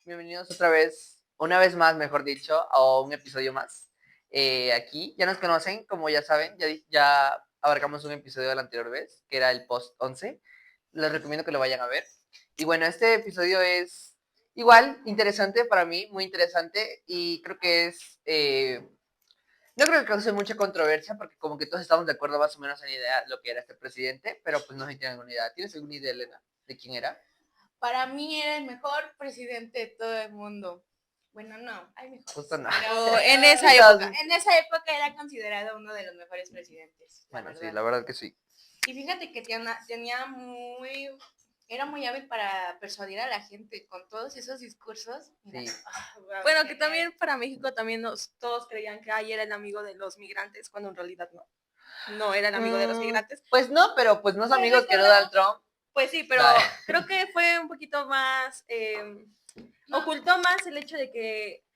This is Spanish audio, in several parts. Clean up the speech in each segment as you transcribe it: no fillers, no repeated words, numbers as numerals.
Bienvenidos otra vez, una vez más, mejor dicho, a un episodio más. Aquí ya nos conocen, como ya saben, ya abarcamos un episodio de la anterior vez, que era el post 11. Les recomiendo que lo vayan a ver. Y bueno, este episodio es igual interesante para mí, muy interesante, y creo que no creo que cause mucha controversia, porque como que todos estamos de acuerdo más o menos en idea de lo que era este presidente, pero pues no sé si tienen alguna idea. ¿Tienes alguna idea, Elena, de quién era? Para mí era el mejor presidente de todo el mundo. Bueno, no, hay mejores. Justo no. Pero en esa época era considerado uno de los mejores presidentes. Bueno, verdad. sí, la verdad que sí. Y fíjate que era muy hábil para persuadir a la gente con todos esos discursos. Sí. Bueno, que también para México también todos creían que ahí era el amigo de los migrantes, cuando en realidad no era el amigo de los migrantes. Pues no, pero pues no es amigo que Donald Trump. Pues sí, pero creo que fue un poquito más, ocultó más el hecho de que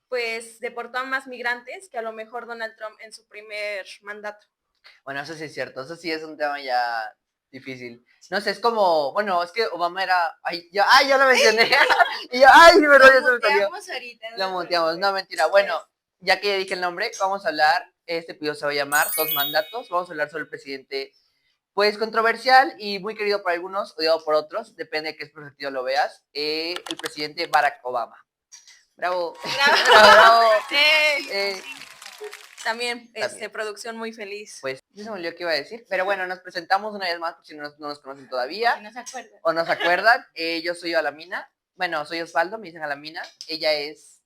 pues deportó a más migrantes que a lo mejor Donald Trump en su primer mandato. Bueno, eso sí es cierto, eso sí es un tema ya difícil. No sé, es como, bueno, es que Obama era, ya lo mencioné. Y yo, perdón, ya se me salió. Ahorita, Lo muteamos, no, mentira. Bueno, ya que ya dije el nombre, vamos a hablar, este episodio se va a llamar Dos Mandatos, vamos a hablar sobre el presidente, pues controversial y muy querido por algunos, odiado por otros, depende de qué perspectiva lo veas, el presidente Barack Obama. Bravo. Bravo. También, producción muy feliz. Pues, ya se me olvidó qué iba a decir, pero bueno, nos presentamos una vez más, por si no nos conocen todavía. O no se acuerdan. Yo soy Alamina. Bueno, soy Osvaldo, me dicen Alamina. Ella es...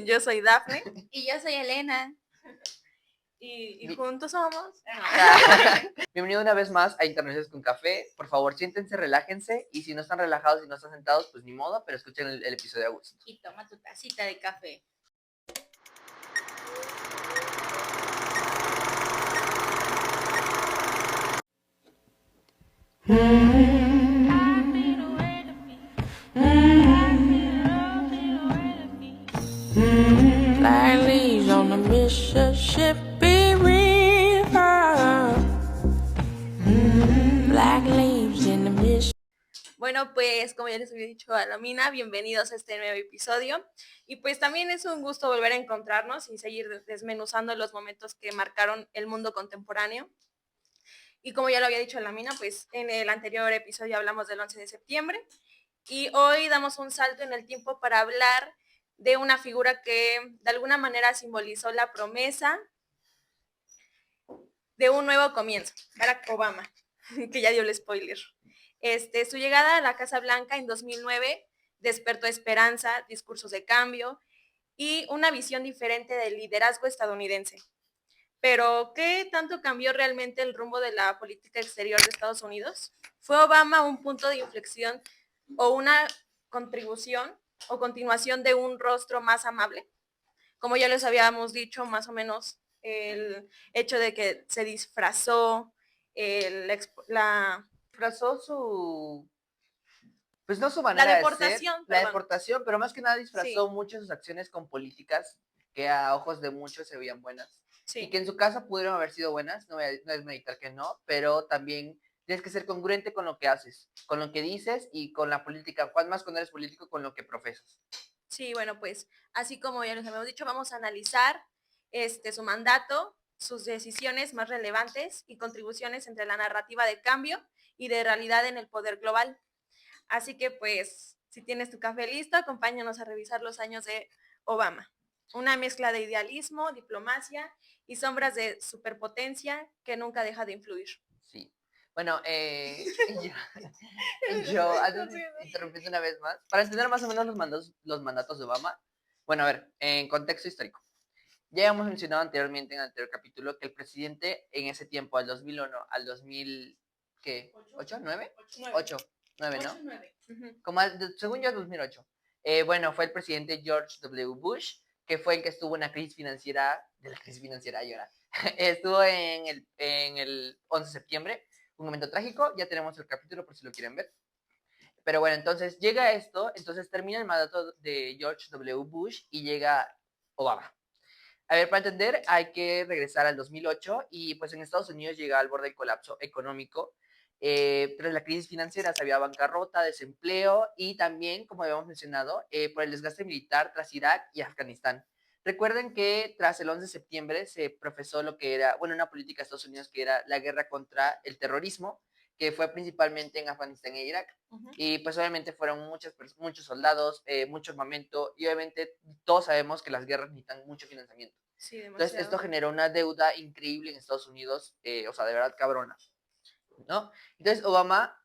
yo soy Dafne. Y yo soy Elena. Y juntos somos... Bienvenido una vez más a Internaciones con Café. Por favor, siéntense, relájense. Y si no están relajados y no están sentados, pues ni modo, pero escuchen el episodio a gusto. Y toma tu tacita de café. Like leaves on the Mississippi River. Black leaves in the Mississippi. Bueno, pues como ya les había dicho a la mina, bienvenidos a este nuevo episodio. Y pues también es un gusto volver a encontrarnos y seguir desmenuzando los momentos que marcaron el mundo contemporáneo. Y como ya lo había dicho la mina, pues en el anterior episodio hablamos del 11 de septiembre. Y hoy damos un salto en el tiempo para hablar de una figura que de alguna manera simbolizó la promesa de un nuevo comienzo, Barack Obama, que ya dio el spoiler. Su llegada a la Casa Blanca en 2009 despertó esperanza, discursos de cambio y una visión diferente del liderazgo estadounidense. Pero, ¿qué tanto cambió realmente el rumbo de la política exterior de Estados Unidos? ¿Fue Obama un punto de inflexión o una contribución o continuación de un rostro más amable? Como ya les habíamos dicho, más o menos el hecho de que se disfrazó, Disfrazó su... Pues no su manera la deportación, de ser, la deportación, pero más que nada disfrazó Sí. mucho sus acciones con políticas que a ojos de muchos se veían buenas. Sí. Y que en su caso pudieron haber sido buenas, no es meditar que no, pero también tienes que ser congruente con lo que haces, con lo que dices y con la política, más cuando eres político, con lo que profesas. Sí, bueno, pues así como ya les habíamos dicho, vamos a analizar su mandato, sus decisiones más relevantes y contribuciones entre la narrativa de cambio y de realidad en el poder global. Así que pues, si tienes tu café listo, acompáñanos a revisar los años de Obama. Una mezcla de idealismo, diplomacia y sombras de superpotencia que nunca deja de influir. Sí. Bueno, yo interrumpí una vez más, para entender más o menos los mandatos de Obama. Bueno, a ver, en contexto histórico. Ya hemos mencionado anteriormente en el anterior capítulo que el presidente en ese tiempo, al 2001 al 2000, ¿qué? ¿8? ¿9? 8, 9, ¿no? 9. Como según yo, 2008. Bueno, fue el presidente George W. Bush, que fue el que estuvo en la crisis financiera, ahora. Estuvo en el 11 de septiembre, un momento trágico, ya tenemos el capítulo por si lo quieren ver. Pero bueno, entonces llega esto, entonces termina el mandato de George W. Bush y llega Obama. A ver, para entender hay que regresar al 2008 y pues en Estados Unidos llega al borde del colapso económico. Tras la crisis financiera se había bancarrota, desempleo y también, como habíamos mencionado, por el desgaste militar tras Irak y Afganistán. Recuerden que tras el 11 de septiembre se profesó lo que era, bueno, una política de Estados Unidos que era la guerra contra el terrorismo, que fue principalmente en Afganistán e Irak. Y pues obviamente fueron muchos soldados, mucho armamento y obviamente todos sabemos que las guerras necesitan mucho financiamiento. Sí, Entonces demasiado. esto generó una deuda increíble en Estados Unidos, o sea, de verdad cabrona, ¿no? Entonces Obama,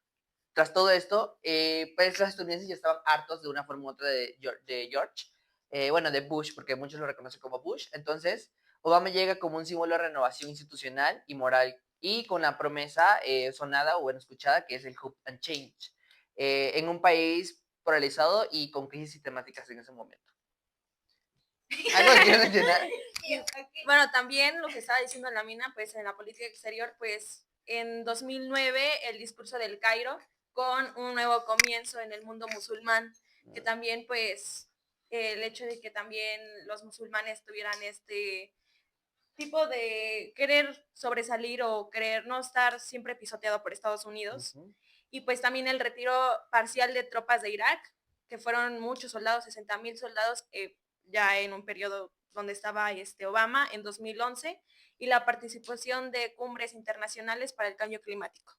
tras todo esto, pues los estadounidenses ya estaban hartos de una forma u otra de George, bueno, de Bush, porque muchos lo reconocen como Bush. Entonces, Obama llega como un símbolo de renovación institucional y moral, y con la promesa sonada o bueno, escuchada, que es el Hope and Change, en un país polarizado y con crisis sistemáticas en ese momento. ¿Algo que quieras mencionar? Bueno, también lo que estaba diciendo la mina, pues en la política exterior, pues en 2009 el discurso del Cairo con un nuevo comienzo en el mundo musulmán, que también pues el hecho de que también los musulmanes tuvieran este tipo de querer sobresalir o querer no estar siempre pisoteado por Estados Unidos. Y pues también el retiro parcial de tropas de Irak, que fueron muchos soldados, 60,000 soldados, ya en un periodo donde estaba Obama en 2011, y la participación de cumbres internacionales para el cambio climático.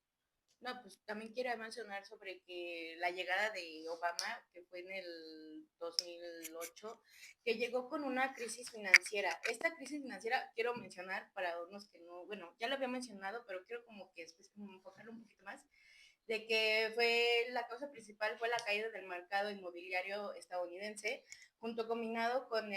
No, pues también quiero mencionar sobre que la llegada de Obama, que fue en el 2008, que llegó con una crisis financiera. Esta crisis financiera, quiero mencionar para unos que no, bueno, ya lo había mencionado, pero quiero como que después enfocarlo un poquito más, de que fue la causa principal fue la caída del mercado inmobiliario estadounidense, junto combinado con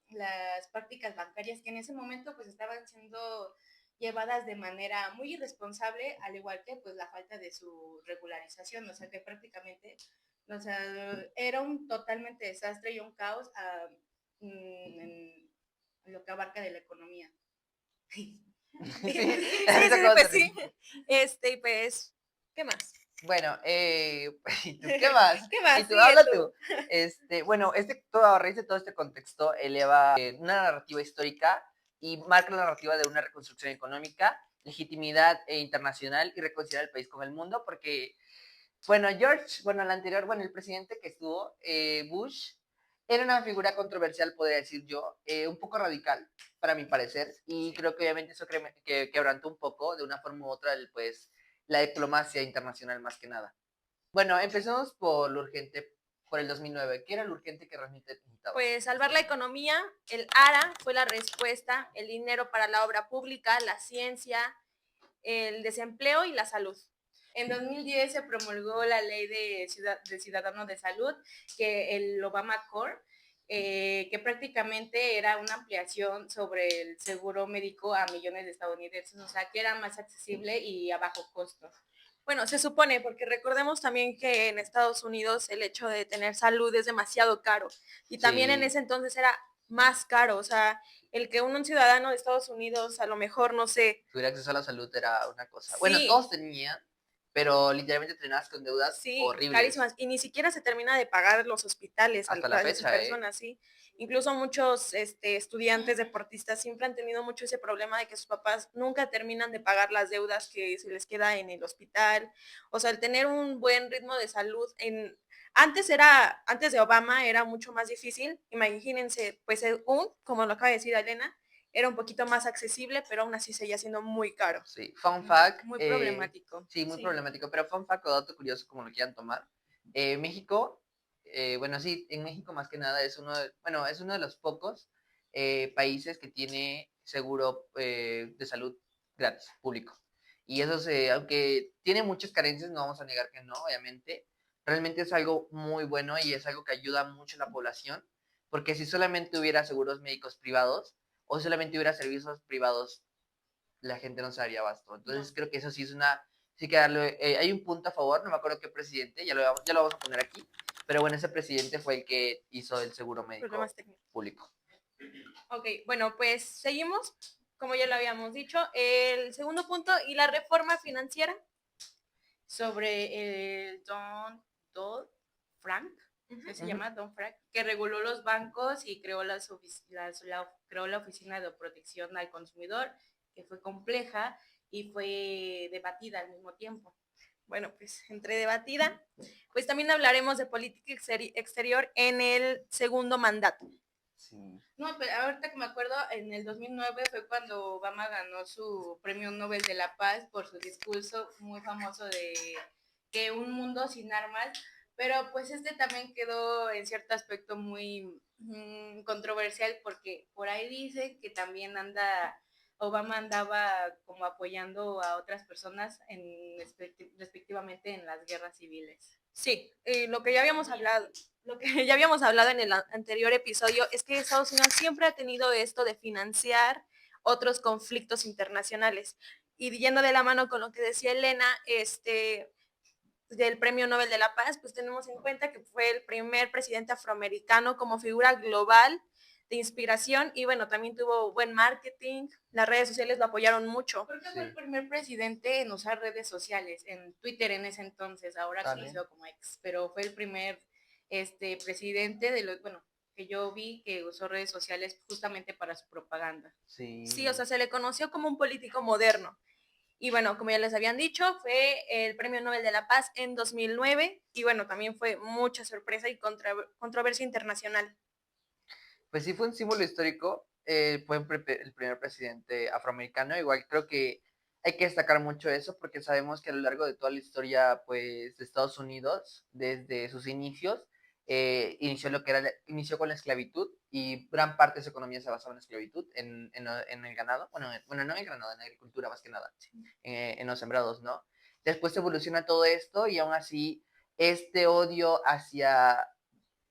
las prácticas bancarias que en ese momento pues estaban siendo llevadas de manera muy irresponsable, al igual que pues la falta de su regularización, o sea que prácticamente, o sea, era un totalmente desastre y un caos en lo que abarca de la economía. Sí, Pues sí. Pues, ¿qué más? Bueno, ¿y tú qué más? ¿Qué más? Y tú, Sigue habla tú. tú. Bueno, a raíz de todo este contexto, eleva una narrativa histórica y marca la narrativa de una reconstrucción económica, legitimidad internacional y reconciliar el país con el mundo, porque, bueno, el presidente que estuvo, Bush, era una figura controversial, podría decir yo, un poco radical, para mi parecer, y creo que obviamente eso que quebrantó un poco, de una forma u otra, pues, la diplomacia internacional más que nada. Bueno, empecemos por lo urgente, por el 2009. ¿Qué era lo urgente que realmente necesitaba? Pues salvar la economía, el ARA fue la respuesta, el dinero para la obra pública, la ciencia, el desempleo y la salud. En 2010 se promulgó la ley de Ciudadano de Salud, que el Obamacare, que prácticamente era una ampliación sobre el seguro médico a millones de estadounidenses, o sea, que era más accesible y a bajo costo. Bueno, se supone, porque recordemos también que en Estados Unidos el hecho de tener salud es demasiado caro. Y también en ese entonces era más caro. O sea, el que un ciudadano de Estados Unidos a lo mejor, no sé. Tuviera acceso a la salud era una cosa. Sí. Bueno, todos tenían, pero literalmente terminabas con deudas horribles. Carísimas. Y ni siquiera se termina de pagar los hospitales hasta la fecha, personas, ¿sí? Incluso muchos estudiantes deportistas siempre han tenido mucho ese problema de que sus papás nunca terminan de pagar las deudas que se les queda en el hospital. O sea, el tener un buen ritmo de salud antes de Obama era mucho más difícil. Imagínense, pues como lo acaba de decir Elena, era un poquito más accesible, pero aún así seguía siendo muy caro. Sí, fun fact. Muy problemático. Sí, muy problemático, pero fun fact o dato curioso, como lo quieran tomar. México, bueno, sí, en México más que nada es uno de los pocos países que tiene seguro de salud gratis, público. Y eso, aunque tiene muchas carencias, no vamos a negar que no, obviamente, realmente es algo muy bueno y es algo que ayuda mucho a la población, porque si solamente hubiera seguros médicos privados o solamente hubiera servicios privados, la gente no se daría abasto. Entonces creo que eso sí sí que darle, hay un punto a favor, no me acuerdo qué presidente, ya lo vamos a poner aquí, pero bueno, ese presidente fue el que hizo el seguro médico público. Ok, bueno, pues seguimos, como ya lo habíamos dicho, el segundo punto y la reforma financiera. Sobre el Don Frank, que se llama Don Frank, que reguló los bancos y creó creó la Oficina de Protección al Consumidor, que fue compleja y fue debatida al mismo tiempo. bueno, pues entre debatida, pues también hablaremos de política exterior en el segundo mandato. Sí. No, pero ahorita que me acuerdo, en el 2009 fue cuando Obama ganó su premio Nobel de la Paz por su discurso muy famoso de que un mundo sin armas, pero pues este también quedó en cierto aspecto muy controversial porque por ahí dicen que también Obama andaba como apoyando a otras personas respectivamente en las guerras civiles. Sí, lo que ya habíamos hablado, lo que ya habíamos hablado en el anterior episodio es que Estados Unidos siempre ha tenido esto de financiar otros conflictos internacionales. Y yendo de la mano con lo que decía Elena, del Premio Nobel de la Paz, pues tenemos en cuenta que fue el primer presidente afroamericano como figura global de inspiración y bueno, también tuvo buen marketing, las redes sociales lo apoyaron mucho. Creo que fue el primer presidente en usar redes sociales, en Twitter en ese entonces, ahora conocido como X, pero fue el primer presidente de los, bueno, que yo vi que usó redes sociales justamente para su propaganda. Sí, o sea, se le conoció como un político moderno. Y bueno, como ya les habían dicho, fue el Premio Nobel de la Paz en 2009 y bueno, también fue mucha sorpresa y controversia internacional. Pues sí fue un símbolo histórico, fue el primer presidente afroamericano, igual creo que hay que destacar mucho eso porque sabemos que a lo largo de toda la historia pues, de Estados Unidos, desde sus inicios, inició con la esclavitud y gran parte de su economía se basaba en la esclavitud, en el ganado, bueno, no en el ganado, en la agricultura más que nada, en los sembrados, ¿no? Después evoluciona todo esto y aún así este odio hacia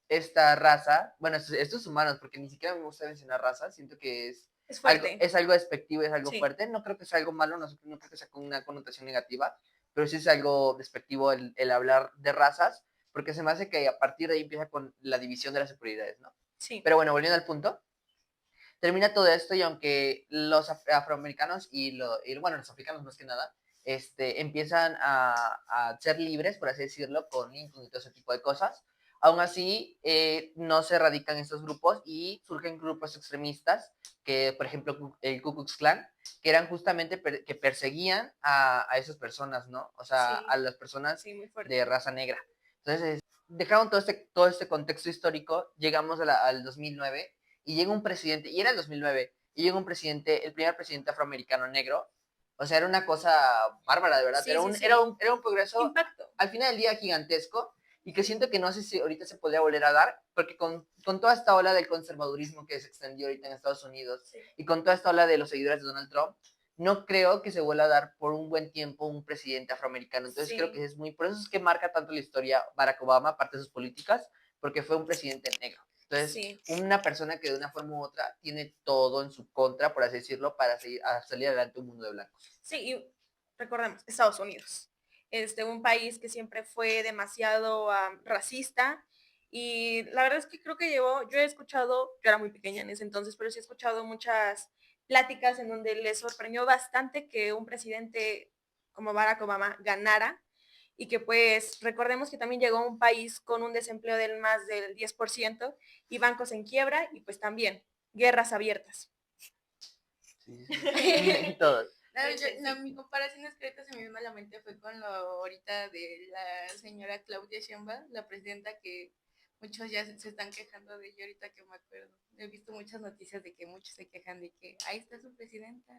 esta raza, bueno, estos humanos, porque ni siquiera me gusta mencionar raza, siento que es algo despectivo, es algo fuerte, no creo que sea algo malo, no creo que sea con una connotación negativa, pero sí es algo despectivo el hablar de razas, porque se me hace que a partir de ahí empieza con la división de las superioridades, ¿no? Sí. Pero bueno, volviendo al punto, termina todo esto y aunque los afroamericanos bueno, los africanos más que nada, empiezan a ser libres, por así decirlo, con Lincoln y todo ese tipo de cosas, aún así no se erradican estos grupos y surgen grupos extremistas, que por ejemplo el Ku Klux Klan, que eran justamente que perseguían a esas personas, ¿no? O sea, Sí. a las personas Sí, muy fuerte. de raza negra. Entonces, dejaron todo este contexto histórico, llegamos al 2009 y llega un presidente, y era el 2009, y llega un presidente, el primer presidente afroamericano negro. O sea, era una cosa bárbara, de verdad. Sí, era un progreso, impacto. al final del día, gigantesco, y que siento que no sé si ahorita se podría volver a dar, porque con toda esta ola del conservadurismo que se extendió ahorita en Estados Unidos, y con toda esta ola de los seguidores de Donald Trump, no creo que se vuelva a dar por un buen tiempo un presidente afroamericano. Entonces creo que por eso es que marca tanto la historia Barack Obama, aparte de sus políticas, porque fue un presidente negro. Entonces, una persona que de una forma u otra tiene todo en su contra, por así decirlo, para salir adelante un mundo de blancos. Sí, y recordemos, Estados Unidos, un país que siempre fue demasiado racista y la verdad es que creo que yo he escuchado, yo era muy pequeña en ese entonces, pero sí he escuchado muchas pláticas en donde les sorprendió bastante que un presidente como Barack Obama ganara y que pues recordemos que también llegó a un país con un desempleo del más del 10% y bancos en quiebra y pues también guerras abiertas. Sí, todos. Mi comparación es que ahorita se me vino a la mente fue con lo ahorita de la señora Claudia Sheinbaum, la presidenta que muchos ya se están quejando de ella ahorita que me acuerdo. He visto muchas noticias de que muchos se quejan de que ahí está su presidenta.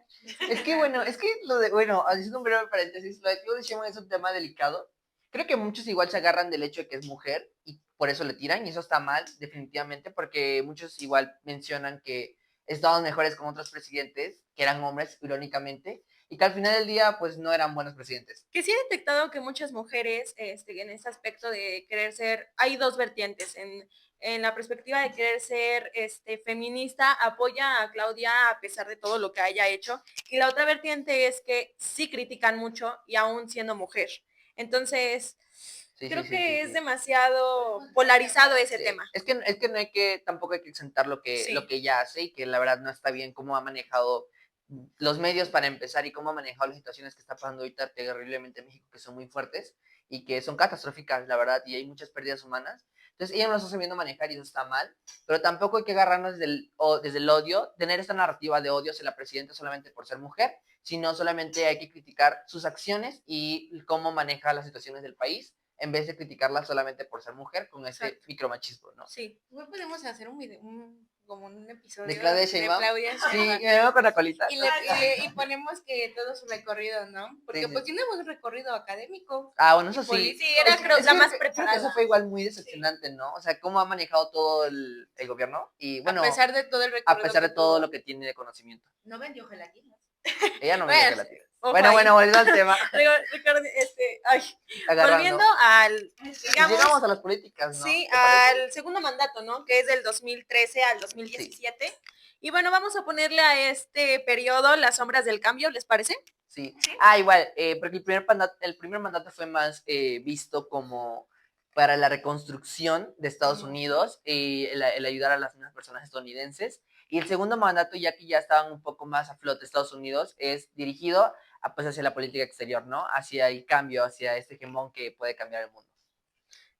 Es que haciendo un breve paréntesis, lo de Claudia Sheinbaum es un tema delicado. Creo que muchos igual se agarran del hecho de que es mujer y por eso le tiran, y eso está mal, definitivamente, porque muchos igual mencionan que estaban mejores con otros presidentes, que eran hombres, irónicamente, y que al final del día, pues no eran buenos presidentes. Que sí he detectado que muchas mujeres, en ese aspecto de querer ser, hay dos vertientes, en la perspectiva de querer ser feminista, apoya a Claudia a pesar de todo lo que haya hecho, y la otra vertiente es que sí critican mucho y aún siendo mujer. Entonces, creo que es demasiado polarizado ese tema. Es que tampoco hay que exentar lo que ella hace y que la verdad no está bien cómo ha manejado los medios para empezar y cómo ha manejado las situaciones que está pasando ahorita terriblemente en México, que son muy fuertes y que son catastróficas, la verdad, y hay muchas pérdidas humanas. Entonces ella no lo está sabiendo manejar y eso está mal, pero tampoco hay que agarrarnos desde el odio, tener esta narrativa de odio hacia la presidenta solamente por ser mujer sino solamente hay que criticar sus acciones y cómo maneja las situaciones del país, en vez de criticarla solamente por ser mujer con ese Exacto. micromachismo, ¿no? Sí. Igual podemos hacer un video, como un episodio De Claudia Sheinbaum. Claudia Sí, Sheinbaum. me veo con la colita. Y ponemos que todo su recorrido, ¿no? Porque Sí, sí. pues tiene un recorrido académico. Ah, bueno, y eso sí. político. Sí, era creo Es la que más creo que preparada. eso fue igual muy decepcionante, ¿no? O sea, cómo ha manejado todo el gobierno y bueno, a pesar de todo el a recorrido pesar de que todo tuvo. lo que tiene de conocimiento. No vendió gelatinas. Ella no me dijo Bueno, que la tira. ojo Bueno, ahí. bueno, volviendo al tema. Agarrando. Volviendo al, digamos, Llegamos a las políticas, ¿no? sí, ¿Te parece? al segundo mandato, ¿no? Que es del 2013 al 2017. Y bueno, vamos a ponerle a este periodo las sombras del cambio, ¿les parece? Sí. Ah, igual, porque el primer mandato fue más visto como para la reconstrucción de Estados Unidos y el ayudar a las mismas personas estadounidenses. Y el segundo mandato, ya que ya estaban un poco más a flote Estados Unidos, es dirigido pues, hacia la política exterior, ¿no? Hacia el cambio, hacia este hegemón que puede cambiar el mundo.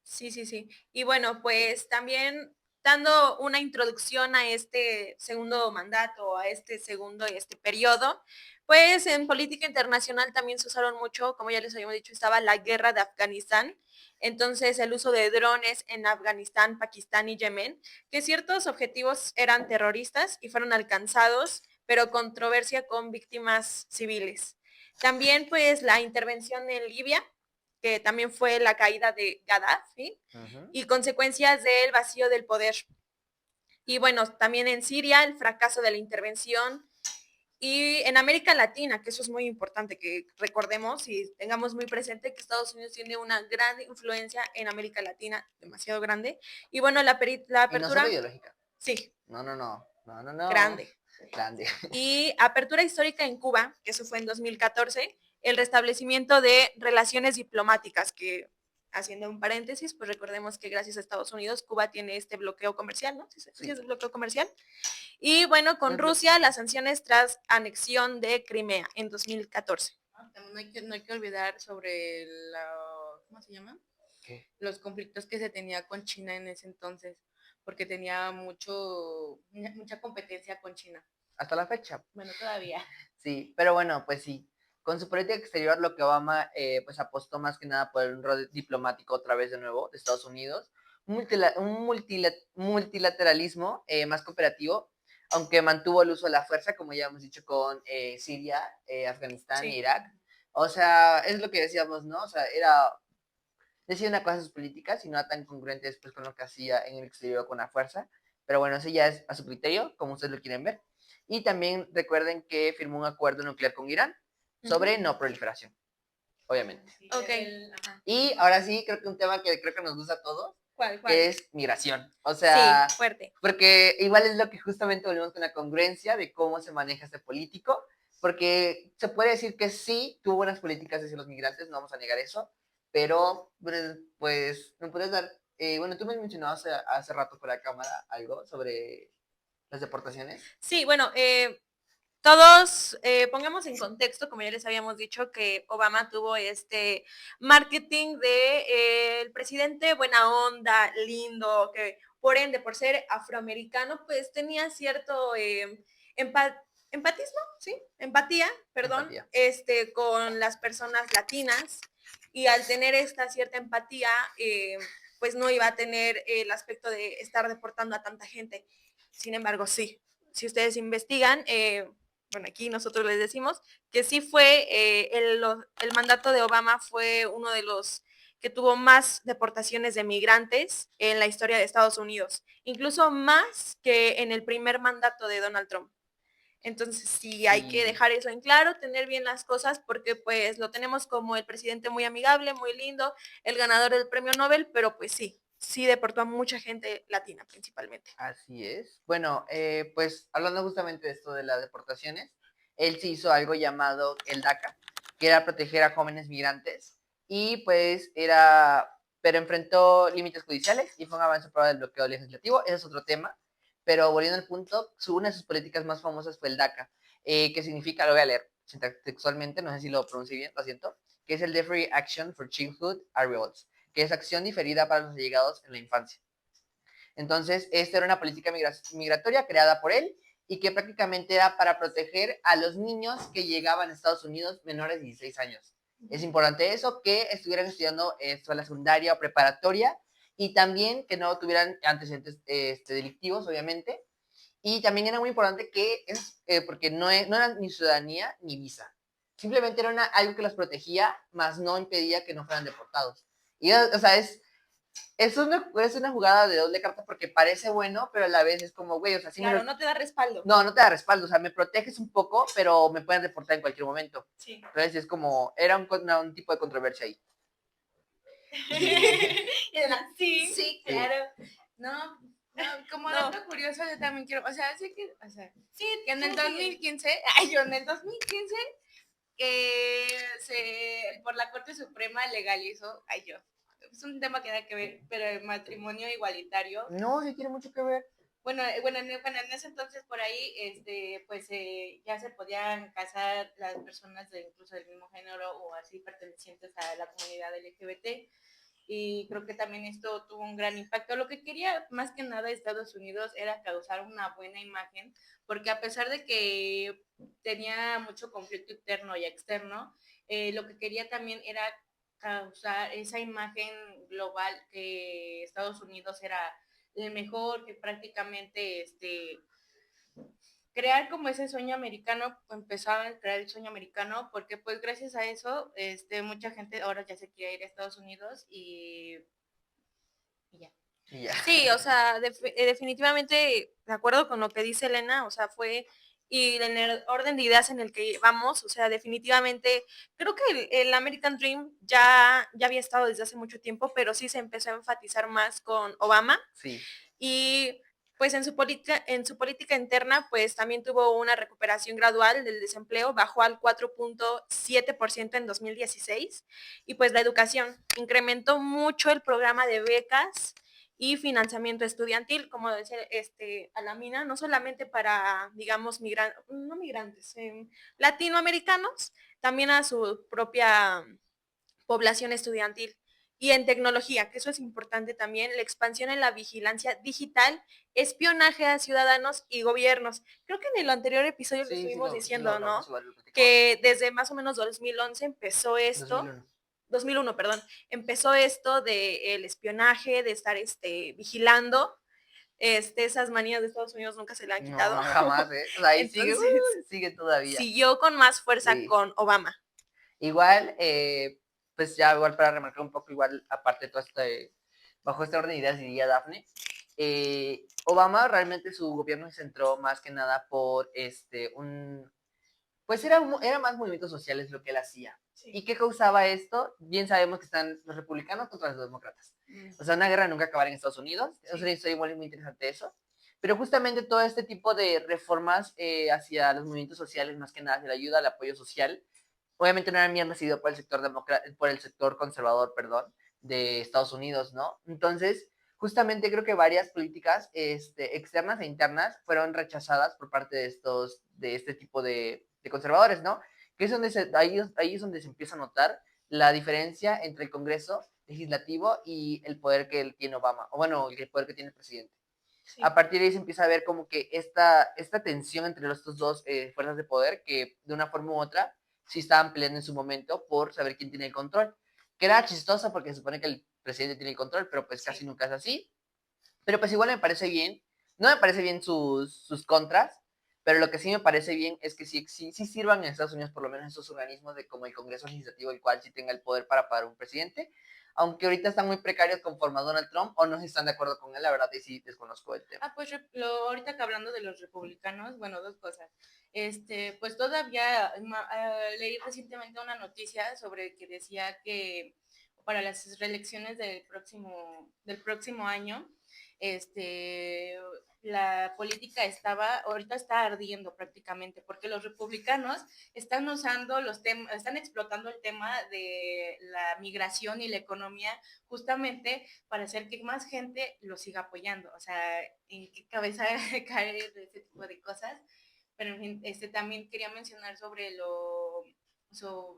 Sí, sí, sí. Y bueno, pues también dando una introducción a este segundo mandato, a este segundo periodo, pues en política internacional también se usaron mucho, como ya les habíamos dicho, estaba la guerra de Afganistán, entonces el uso de drones en Afganistán, Pakistán y Yemen, que ciertos objetivos eran terroristas y fueron alcanzados, pero controversia con víctimas civiles. También pues la intervención en Libia, que también fue la caída de Gaddafi y consecuencias del vacío del poder. Y bueno, también en Siria el fracaso de la intervención y en América Latina, que eso es muy importante que recordemos y tengamos muy presente que Estados Unidos tiene una gran influencia en América Latina, demasiado grande. Y bueno, la apertura... Y no solo ideológica. Sí. No. Grande. Grande. Y apertura histórica en Cuba, que eso fue en 2014, el restablecimiento de relaciones diplomáticas, que haciendo un paréntesis, pues recordemos que gracias a Estados Unidos, Cuba tiene este bloqueo comercial, ¿no? Sí, es bloqueo comercial. Y bueno, con Rusia, las sanciones tras anexión de Crimea en 2014. No hay que olvidar sobre ¿cómo se llama? ¿Qué? Los conflictos que se tenía con China en ese entonces, porque tenía mucha competencia con China. Hasta la fecha. Bueno, todavía. Sí, pero bueno, pues sí. Con su política exterior, lo que Obama pues apostó más que nada por un rol diplomático otra vez de nuevo de Estados Unidos, un multilateralismo más cooperativo, aunque mantuvo el uso de la fuerza, como ya hemos dicho con Siria, Afganistán e Irak. O sea, es lo que decíamos, ¿no? O sea, decía una cosa sus políticas y no era tan congruente después con lo que hacía en el exterior con la fuerza. Pero bueno, eso ya es a su criterio, como ustedes lo quieren ver. Y también recuerden que firmó un acuerdo nuclear con Irán sobre no proliferación, obviamente. Ok. Y ahora sí, creo que un tema que creo que nos gusta a todos, ¿Cuál? que es migración. O sea, sí, fuerte. Porque igual es lo que justamente volvemos con la congruencia de cómo se maneja este político, porque se puede decir que sí, tuvo buenas políticas hacia los migrantes, no vamos a negar eso, pero pues, ¿me puedes dar? Bueno, tú me mencionabas hace rato por la cámara algo sobre las deportaciones. Sí, bueno, todos pongamos en contexto, como ya les habíamos dicho, que Obama tuvo este marketing de el presidente buena onda, lindo, que por ende, por ser afroamericano, pues tenía cierto empatismo, ¿sí? Empatía, perdón, con las personas latinas, y al tener esta cierta empatía, pues no iba a tener el aspecto de estar deportando a tanta gente. Sin embargo, sí. Si ustedes investigan, bueno, aquí nosotros les decimos que sí fue, el mandato de Obama fue uno de los que tuvo más deportaciones de migrantes en la historia de Estados Unidos, incluso más que en el primer mandato de Donald Trump. Entonces sí, hay que dejar eso en claro, tener bien las cosas, porque pues lo tenemos como el presidente muy amigable, muy lindo, el ganador del premio Nobel, pero pues sí deportó a mucha gente latina principalmente. Así es. Bueno, pues hablando justamente de esto de las deportaciones, él se hizo algo llamado el DACA, que era proteger a jóvenes migrantes, y pues pero enfrentó límites judiciales y fue un avance para el bloqueo legislativo. Ese es otro tema. Pero volviendo al punto, una de sus políticas más famosas fue el DACA, que significa, lo voy a leer textualmente, no sé si lo pronuncio bien, lo siento, que es el Deferred Action for Childhood Arrivals, que es acción diferida para los allegados en la infancia. Entonces, esta era una política migratoria creada por él y que prácticamente era para proteger a los niños que llegaban a Estados Unidos menores de 16 años. Es importante eso, que estuvieran estudiando la secundaria o preparatoria y también que no tuvieran antecedentes delictivos, obviamente. Y también era muy importante que porque no era ni ciudadanía ni visa. Simplemente era algo que los protegía, más no impedía que no fueran deportados. Y, o sea, es una jugada de doble carta porque parece bueno, pero a la vez es como, güey, o sea, sí Claro, no te da respaldo. no te da respaldo, o sea, me proteges un poco, pero me pueden deportar en cualquier momento. Sí. Entonces es como, era un tipo de controversia ahí. Sí, Sí. claro. No, como dato curioso, yo también quiero, o sea, sí que, o sea, sí, que en el 2015, por la Corte Suprema legalizó, es un tema que nada que ver, pero el matrimonio igualitario. No, sí tiene mucho que ver. Bueno, en ese entonces por ahí, pues ya se podían casar las personas incluso del mismo género o así pertenecientes a la comunidad LGBT. Y creo que también esto tuvo un gran impacto. Lo que quería más que nada Estados Unidos era causar una buena imagen, porque a pesar de que tenía mucho conflicto interno y externo, lo que quería también era causar esa imagen global que Estados Unidos era el mejor, que prácticamente crear como ese sueño americano, empezaban a crear el sueño americano, porque pues gracias a eso, mucha gente ahora ya se quiere ir a Estados Unidos y ya. Sí, o sea, definitivamente, de acuerdo con lo que dice Elena, o sea, y en el orden de ideas en el que vamos, o sea, definitivamente, creo que el American Dream ya había estado desde hace mucho tiempo, pero sí se empezó a enfatizar más con Obama. Sí. Y pues en su política interna, pues también tuvo una recuperación gradual del desempleo, bajó al 4.7% en 2016, y pues la educación incrementó mucho el programa de becas y financiamiento estudiantil, como decía Alamina, no solamente para, digamos, no migrantes, latinoamericanos, también a su propia población estudiantil. Y en tecnología, que eso es importante también, la expansión en la vigilancia digital, espionaje a ciudadanos y gobiernos. Creo que en el anterior episodio lo estuvimos diciendo, ¿no? Que desde más o menos 2011 empezó esto. 2001, perdón. Empezó esto del espionaje, de estar vigilando. Esas manías de Estados Unidos nunca se le han quitado. No, jamás, ¿eh? O sea, ahí sigue todavía. Siguió con más fuerza con Obama. Igual, pues ya igual para remarcar un poco, igual aparte de todo bajo esta orden de ideas diría Dafne, Obama realmente su gobierno se centró más que nada por pues era más movimientos sociales lo que él hacía. Sí. ¿Y qué causaba esto? Bien sabemos que están los republicanos contra los demócratas. O sea, una guerra nunca acabará en Estados Unidos. Sí. Es una historia muy, muy interesante eso. Pero justamente todo este tipo de reformas hacia los movimientos sociales, más que nada hacia la ayuda, el apoyo social, obviamente no eran bien recibidos por el sector conservador, perdón, de Estados Unidos, ¿no? Entonces, justamente creo que varias políticas externas e internas fueron rechazadas por parte de este tipo de conservadores, ¿no? Que es donde ahí es donde se empieza a notar la diferencia entre el Congreso legislativo y el poder que tiene Obama, o bueno, el poder que tiene el presidente. Sí. A partir de ahí se empieza a ver como que esta tensión entre estos dos fuerzas de poder que de una forma u otra sí estaban peleando en su momento por saber quién tiene el control. Que era chistoso porque se supone que el presidente tiene el control, pero pues casi nunca es así. Pero pues igual me parece bien. No me parece bien sus contras, pero lo que sí me parece bien es que sí sirvan en Estados Unidos por lo menos esos organismos como el Congreso Legislativo, el cual sí tenga el poder para parar un presidente, aunque ahorita están muy precarios conforme a Donald Trump, o no se están de acuerdo con él, la verdad, y sí desconozco el tema. Pues ahorita que hablando de los republicanos, bueno, dos cosas. Pues todavía leí recientemente una noticia sobre que decía que para las reelecciones del próximo año, la política ahorita está ardiendo prácticamente, porque los republicanos están están explotando el tema de la migración y la economía justamente para hacer que más gente lo siga apoyando. O sea, en qué cabeza cae de ese tipo de cosas. Pero en fin, también quería mencionar sobre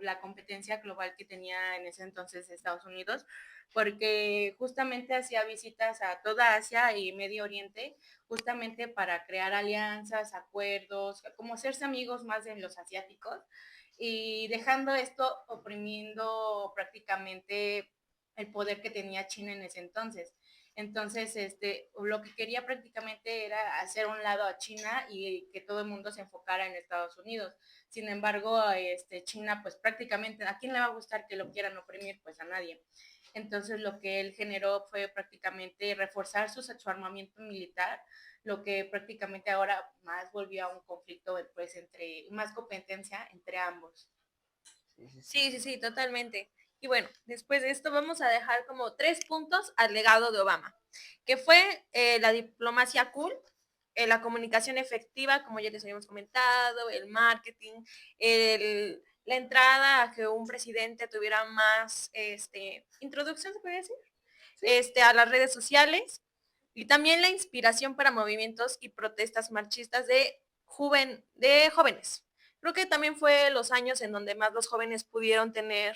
la competencia global que tenía en ese entonces Estados Unidos, porque justamente hacía visitas a toda Asia y Medio Oriente, justamente para crear alianzas, acuerdos, como hacerse amigos más de los asiáticos y dejando esto oprimiendo prácticamente el poder que tenía China en ese entonces. Entonces, lo que quería prácticamente era hacer un lado a China y que todo el mundo se enfocara en Estados Unidos. Sin embargo, China, pues prácticamente, ¿a quién le va a gustar que lo quieran oprimir? Pues a nadie. Entonces, lo que él generó fue prácticamente reforzar su armamento militar, lo que prácticamente ahora más volvió a un conflicto, pues, entre más competencia entre ambos. Sí, totalmente. Y bueno, después de esto vamos a dejar como 3 puntos al legado de Obama, que fue la diplomacia cool, la comunicación efectiva, como ya les habíamos comentado, el marketing, la entrada a que un presidente tuviera más introducción, se puede decir, a las redes sociales, y también la inspiración para movimientos y protestas marchistas de jóvenes. Creo que también fue los años en donde más los jóvenes pudieron tener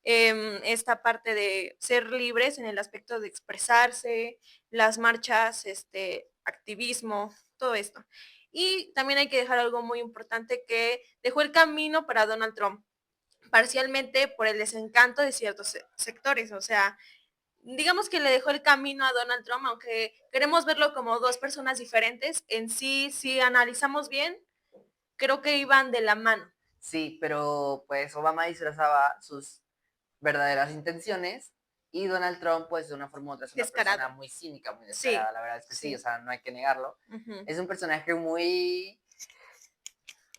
esta parte de ser libres en el aspecto de expresarse, las marchas, activismo, todo esto. Y también hay que dejar algo muy importante, que dejó el camino para Donald Trump, parcialmente por el desencanto de ciertos sectores. O sea, digamos que le dejó el camino a Donald Trump, aunque queremos verlo como dos personas diferentes, en sí, si analizamos bien, creo que iban de la mano. Sí, pero pues Obama disfrazaba sus verdaderas intenciones y Donald Trump, pues de una forma u otra es una persona Descarado. muy cínica, muy Sí, descarada, la verdad es que sí, o sí. sea, no hay que negarlo. Ujú. Es un personaje muy...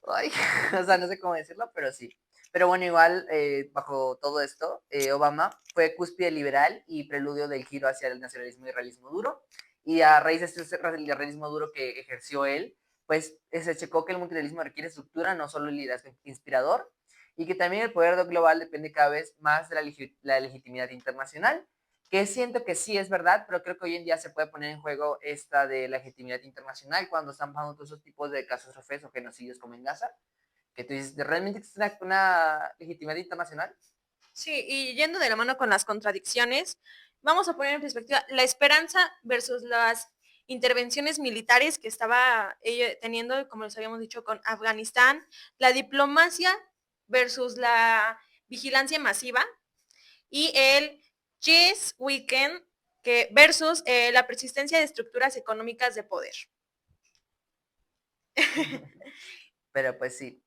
Ay, o sea, no sé cómo decirlo, pero sí. Pero bueno, igual, bajo todo esto, Obama fue cúspide liberal y preludio del giro hacia el nacionalismo y realismo duro. Y a raíz de este realismo duro que ejerció él, pues se checó que el multilateralismo requiere estructura, no solo el liderazgo inspirador, y que también el poder global depende cada vez más de la legitimidad internacional, que siento que sí es verdad, pero creo que hoy en día se puede poner en juego esta de la legitimidad internacional cuando están pasando todos esos tipos de catástrofes o genocidios como en Gaza, que tú dices, ¿realmente existe una legitimidad internacional? Sí, y yendo de la mano con las contradicciones, vamos a poner en perspectiva la esperanza versus las intervenciones militares que estaba teniendo, como les habíamos dicho, con Afganistán, la diplomacia versus la vigilancia masiva y el Yes Weekend que versus la persistencia de estructuras económicas de poder. Pero pues sí,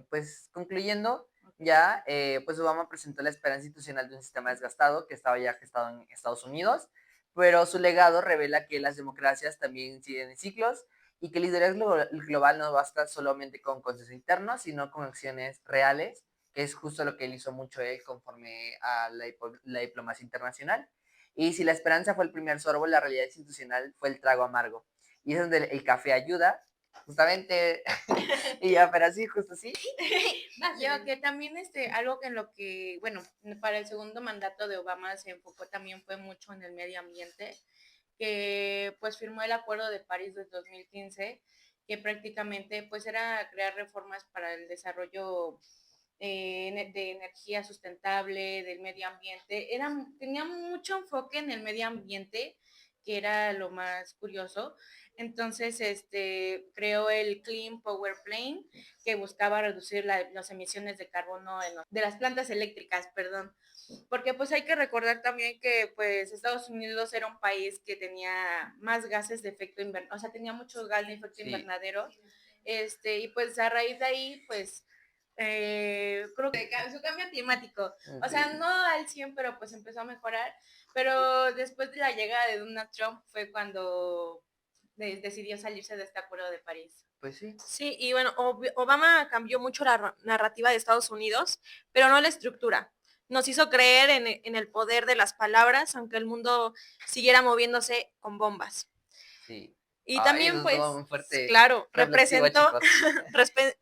pues concluyendo, ya, pues Obama presentó la esperanza institucional de un sistema desgastado que estaba ya gestado en Estados Unidos, pero su legado revela que las democracias también siguen en ciclos y que el liderazgo global no basta solamente con consenso interno, sino con acciones reales, que es justo lo que él hizo mucho él conforme a la diplomacia internacional. Y si la esperanza fue el primer sorbo, la realidad institucional fue el trago amargo. Y es donde el café ayuda, justamente. Y ya, pero sí, justo sí. Yo que también algo que en lo que, bueno, para el segundo mandato de Obama se enfocó también fue mucho en el medio ambiente, que pues firmó el Acuerdo de París de 2015, que prácticamente pues era crear reformas para el desarrollo de energía sustentable, del medio ambiente. Tenía mucho enfoque en el medio ambiente, que era lo más curioso. Entonces, creó el Clean Power Plan, que buscaba reducir las emisiones de carbono de las plantas eléctricas, perdón. Porque pues hay que recordar también que pues Estados Unidos era un país que tenía más gases de efecto invernadero, o sea, tenía muchos gases de efecto invernadero. Y pues a raíz de ahí, pues creo que su cambio climático, o sea, no al 100, pero pues empezó a mejorar, pero después de la llegada de Donald Trump fue cuando decidió salirse de este acuerdo de París. Pues sí. Sí, y bueno, Obama cambió mucho la narrativa de Estados Unidos, pero no la estructura. Nos hizo creer en el poder de las palabras, aunque el mundo siguiera moviéndose con bombas. Sí. Y Ay, eso también, estuvo pues, muy fuerte. claro, Reflexivo, representó, chicos.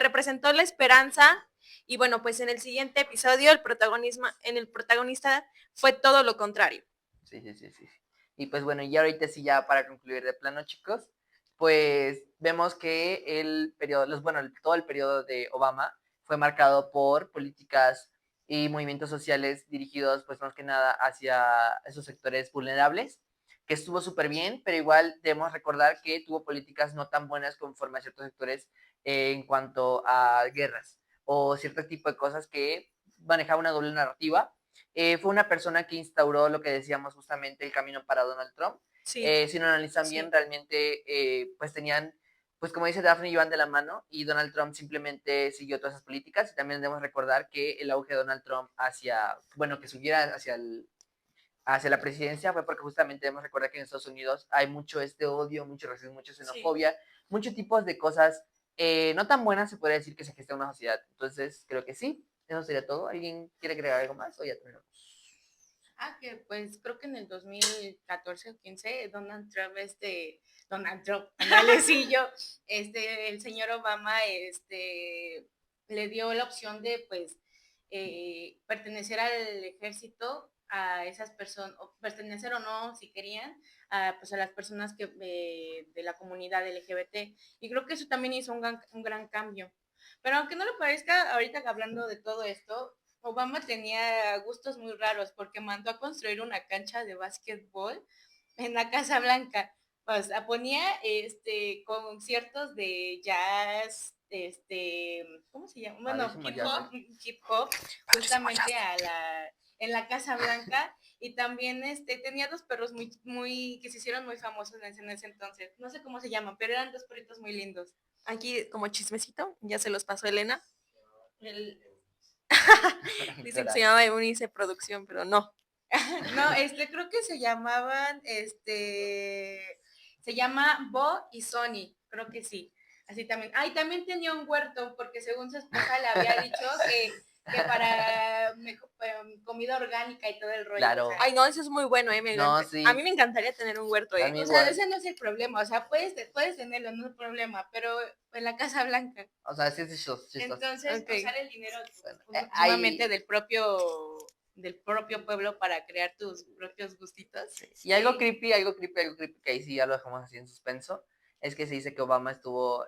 representó la esperanza. Y bueno, pues en el siguiente episodio el protagonista fue todo lo contrario. Sí, sí, sí, sí. Y pues bueno, y ahorita sí ya para concluir de plano, chicos, pues vemos que el periodo, todo el periodo de Obama fue marcado por políticas y movimientos sociales dirigidos pues más que nada hacia esos sectores vulnerables, que estuvo súper bien, pero igual debemos recordar que tuvo políticas no tan buenas conforme a ciertos sectores en cuanto a guerras o cierto tipo de cosas que manejaba una doble narrativa. Fue una persona que instauró lo que decíamos justamente el camino para Donald Trump. Sí, Si lo analizan sí. bien, realmente pues tenían, pues como dice Daphne, iban de la mano y Donald Trump simplemente siguió todas esas políticas. Y también debemos recordar que el auge de Donald Trump hacia, bueno, que subiera hacia la presidencia fue porque justamente debemos recordar que en Estados Unidos hay mucho odio, mucho racismo, mucha xenofobia, muchos tipos de cosas no tan buenas se puede decir que se gesta en una sociedad. Entonces, creo que sí, eso sería todo. ¿Alguien quiere agregar algo más o ya terminamos? Que pues creo que en el 2014 o 15 Donald Trump, analecillo, el señor Obama, le dio la opción de pues pertenecer al ejército a esas personas, o pertenecer o no, si querían, pues a las personas que de la comunidad LGBT. Y creo que eso también hizo un gran cambio. Pero aunque no lo parezca, ahorita hablando de todo esto, Obama tenía gustos muy raros porque mandó a construir una cancha de básquetbol en la Casa Blanca. O sea, ponía conciertos de jazz, ¿cómo se llama? Bueno, hip hop, justamente en la Casa Blanca. Y también tenía dos perros que se hicieron muy famosos en ese entonces. No sé cómo se llaman, pero eran dos perritos muy lindos. Aquí como chismecito, ya se los pasó Elena. Dice que se llamaba Eunice Producción, pero no. No, creo que se llamaban, se llama Bo y Sony, creo que sí. Así también. Y también tenía un huerto, porque según su esposa le había dicho que para comida orgánica y todo el rollo. Claro. O sea, Ay, no, eso es muy bueno, No, sí. A mí me encantaría tener un huerto, A mí o sea, igual. ese no es el problema, o sea, puedes tenerlo, no es problema, pero en la Casa Blanca. O sea, sí es chistoso. Entonces, Ok. usar el dinero Bueno, últimamente del propio pueblo para crear tus propios gustitos. Y algo creepy que ahí sí ya lo dejamos así en suspenso, es que se dice que Obama estuvo,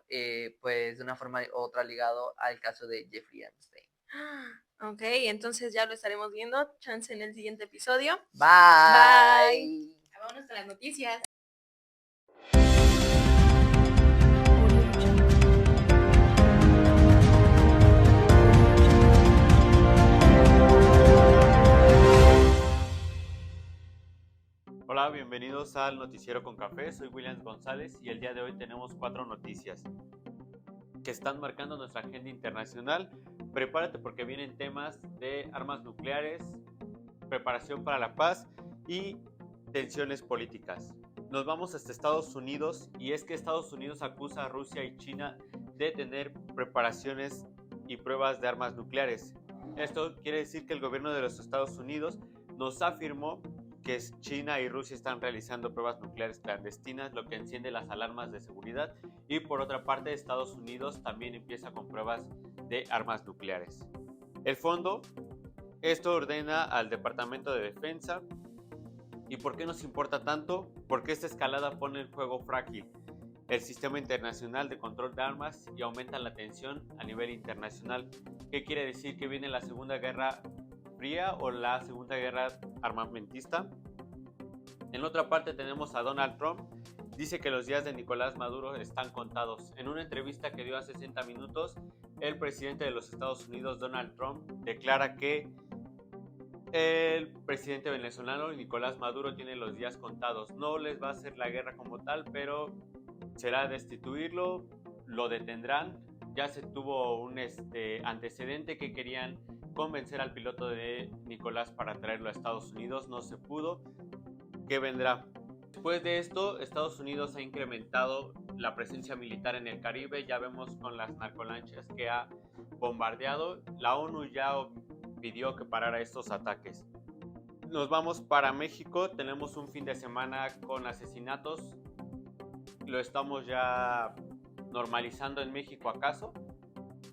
pues, de una forma u otra ligado al caso de Jeffrey Epstein. Ok, entonces ya lo estaremos viendo. Chance en el siguiente episodio. Bye. Vámonos a las noticias. Hola, bienvenidos al Noticiero con Café, soy Williams González y el día de hoy tenemos 4 noticias que están marcando nuestra agenda internacional. Prepárate porque vienen temas de armas nucleares, preparación para la paz y tensiones políticas. Nos vamos hasta Estados Unidos y es que Estados Unidos acusa a Rusia y China de tener preparaciones y pruebas de armas nucleares. Esto quiere decir que el gobierno de los Estados Unidos nos afirmó que China y Rusia están realizando pruebas nucleares clandestinas, lo que enciende las alarmas de seguridad. Y por otra parte, Estados Unidos también empieza con pruebas de armas nucleares. El fondo, esto ordena al Departamento de Defensa. ¿Y por qué nos importa tanto? Porque esta escalada pone en juego frágil el sistema internacional de control de armas y aumenta la tensión a nivel internacional. ¿Qué quiere decir? Que viene la Segunda Guerra Fría o la Segunda Guerra Armamentista. En otra parte tenemos a Donald Trump. Dice que los días de Nicolás Maduro están contados. En una entrevista que dio a 60 minutos, el presidente de los Estados Unidos, Donald Trump, declara que el presidente venezolano, Nicolás Maduro, tiene los días contados. No les va a hacer la guerra como tal, pero será destituirlo, lo detendrán. Ya se tuvo un antecedente que querían convencer al piloto de Nicolás para traerlo a Estados Unidos, no se pudo. ¿Qué vendrá? Después de esto, Estados Unidos ha incrementado la presencia militar en el Caribe. Ya vemos con las narcolanchas que ha bombardeado. La ONU ya pidió que parara estos ataques. Nos vamos para México. Tenemos un fin de semana con asesinatos. Lo estamos ya normalizando en México, ¿acaso?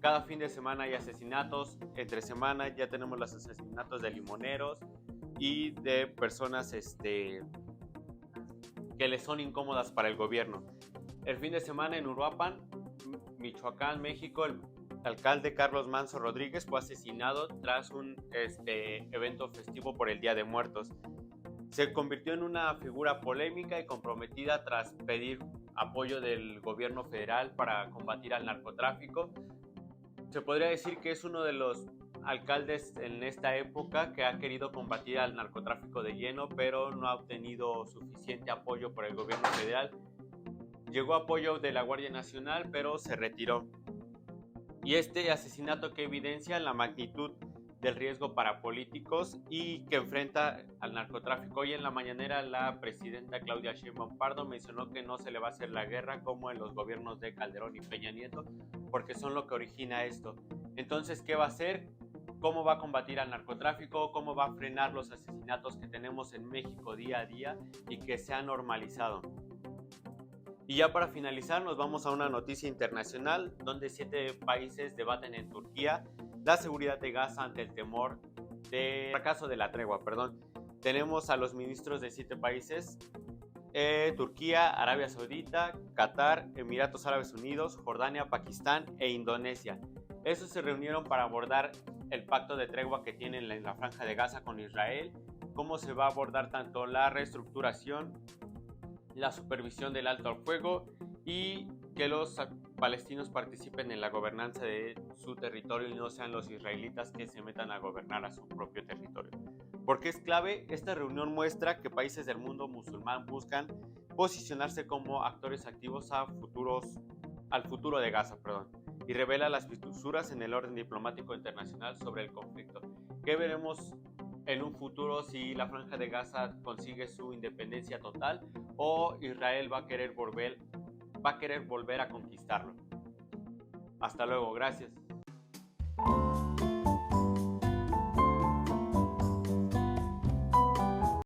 Cada fin de semana hay asesinatos. Entre semana ya tenemos los asesinatos de limoneros y de personas que les son incómodas para el gobierno. El fin de semana en Uruapan, Michoacán, México, el alcalde Carlos Manso Rodríguez fue asesinado tras un evento festivo por el Día de Muertos. Se convirtió en una figura polémica y comprometida tras pedir apoyo del gobierno federal para combatir al narcotráfico. Se podría decir que es uno de los alcaldes en esta época que ha querido combatir al narcotráfico de lleno, pero no ha obtenido suficiente apoyo por el gobierno federal. Llegó apoyo de la Guardia Nacional, pero se retiró. Y este asesinato que evidencia la magnitud del riesgo para políticos y que enfrenta al narcotráfico. Hoy en la mañanera la presidenta Claudia Sheinbaum Pardo mencionó que no se le va a hacer la guerra como en los gobiernos de Calderón y Peña Nieto, porque son lo que origina esto. Entonces, ¿qué va a hacer? ¿Cómo va a combatir al narcotráfico? ¿Cómo va a frenar los asesinatos que tenemos en México día a día y que se han normalizado? Y ya para finalizar nos vamos a una noticia internacional donde 7 países debaten en Turquía la seguridad de Gaza ante el temor del fracaso de la tregua. Tenemos a los ministros de 7 países, Turquía, Arabia Saudita, Qatar, Emiratos Árabes Unidos, Jordania, Pakistán e Indonesia. Estos se reunieron para abordar el pacto de tregua que tienen en la franja de Gaza con Israel, cómo se va a abordar tanto la reestructuración, la supervisión del alto al fuego y que los palestinos participen en la gobernanza de su territorio y no sean los israelitas que se metan a gobernar a su propio territorio. Porque es clave, esta reunión muestra que países del mundo musulmán buscan posicionarse como actores activos al futuro de Gaza, y revela las fisuras en el orden diplomático internacional sobre el conflicto. ¿Qué veremos en un futuro si la franja de Gaza consigue su independencia total o Israel va a querer volver a conquistarlo? Hasta luego, gracias.